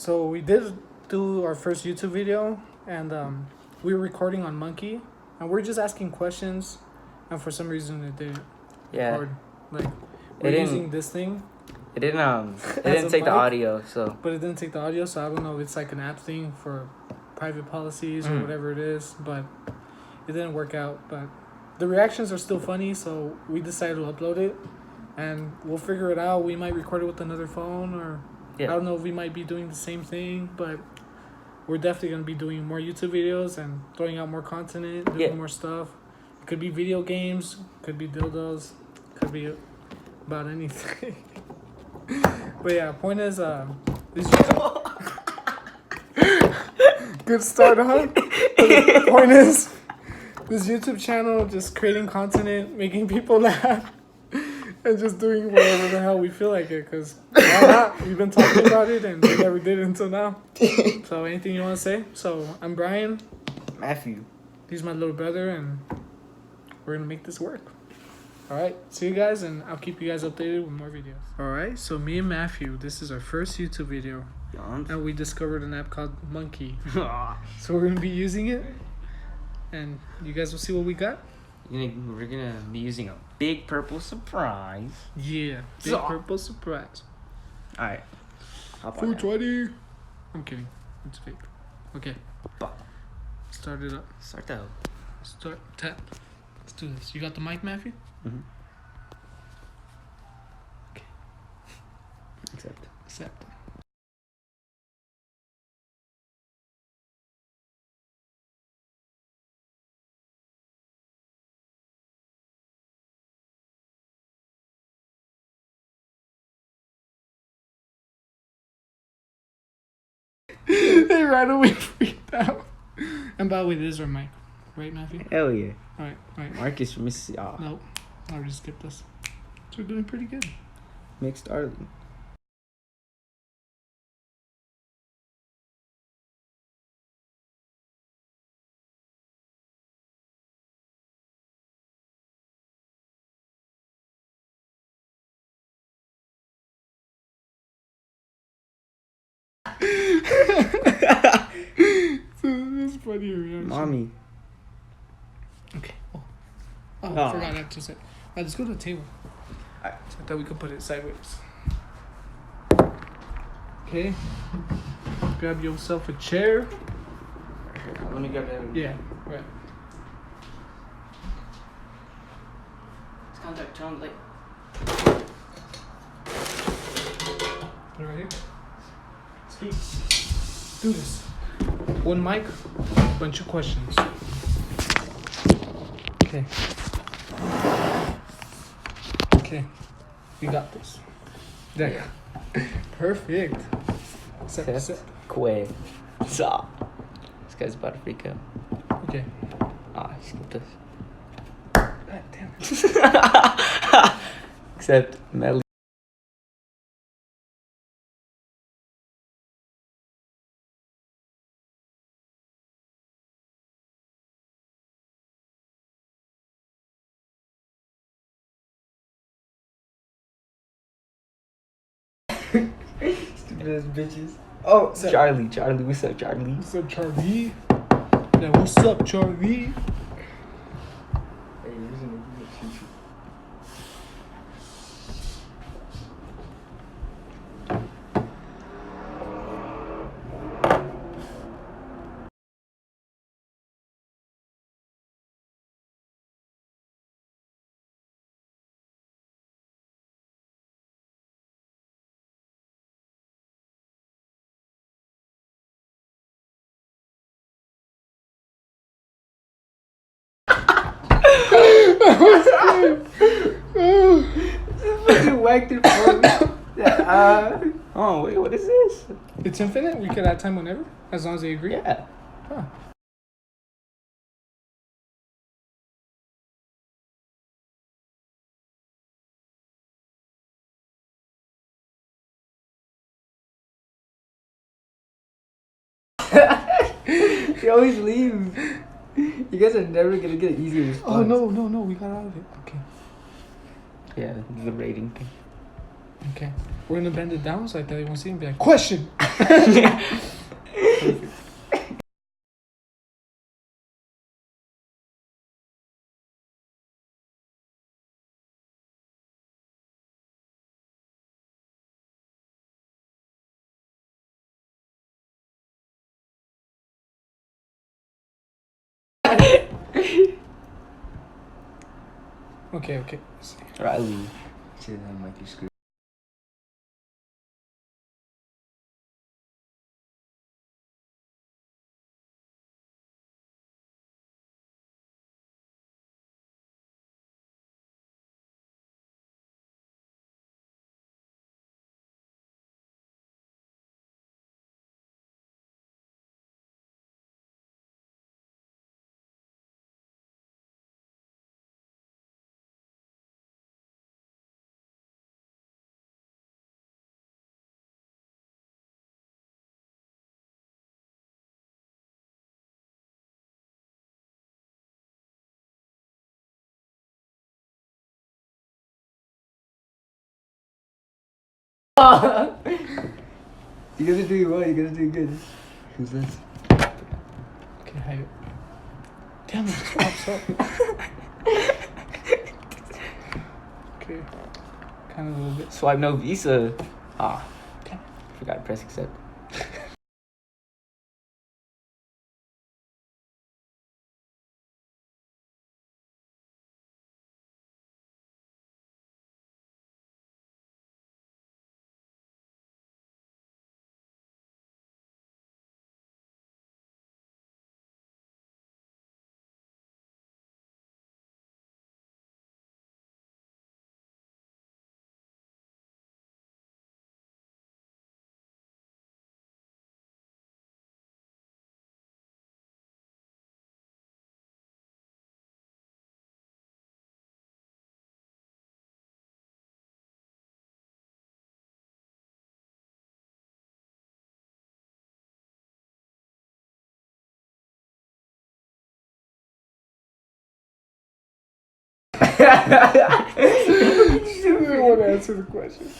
So we did do our first YouTube video, and we were recording on Monkey, and we're just asking questions, and for some reason it didn't record. Like we're using this thing. It didn't. It didn't take the audio, so. But it didn't take the audio, so I don't know if it's like an app thing for private policies or whatever it is. But it didn't work out. But the reactions are still funny, so we decided to upload it, and we'll figure it out. We might record it with another phone, or I don't know if we might be doing the same thing, but we're definitely gonna be doing more YouTube videos and throwing out more content, doing more stuff. It could be video games, could be dildos, could be about anything. But yeah, point is, this good start, huh? Point is, this YouTube channel, just creating content, making people laugh, and just doing whatever the hell we feel like it. Cause why not? We've been talking about it, and we never did it until now. So anything you want to say? So I'm Brian. Matthew. He's my little brother, and we're gonna make this work. Alright, see you guys, and I'll keep you guys updated with more videos. Alright, so me and Matthew, this is our first YouTube video. And we discovered an app called Monkey. So we're going to be using it, and you guys will see what we got. We're going to be using a big purple surprise. Yeah, big purple surprise. Alright. 420. I'm kidding. It's fake. Okay. Start it up. Start that up. Start. Tap. Let's do this. You got the mic, Matthew? Mm-hmm. Okay. Accept. They ran away, freaked out. And by the way, this is our mic. Right, Matthew? Hell yeah. Alright. Marcus from Mississippi. Nope. I already skipped this. So we're doing pretty good. Mixed Arlie. This is funny reaction. Mommy. Okay. I forgot to say. Alright, let's go to the table. Alright, so I thought we could put it sideways. Okay. Grab yourself a chair. Let me grab that. Yeah, right. It's contact tone like. Put it right here. Let's do this. One mic, bunch of questions. Okay, we got this. There. Perfect. Set. Quay. Stop. This guy's about to freak out. Okay. He skipped us. God damn it. Except Melly. Stupid ass bitches. Oh, Charlie. What's up, Charlie? What's up, Charlie? Yeah, what's up, Charlie? Fucking whacked it for me. Oh wait, what is this? It's infinite. We could add time whenever, as long as they agree. Yeah. Huh. He always leaves. You guys are never gonna get an easy response. Oh no, we got out of it. Okay. Yeah, the rating thing. Okay. We're gonna bend it down so I thought you won't see and be like, question. Okay. Riley. Shit, that might be screwed. You gotta do it well, you gotta do it good. Who's this? Okay, how you... Damn, it just pops up. Okay. Kind of a little bit. Swipe no visa. Ah, okay. Forgot to press accept. You didn't want to answer the question.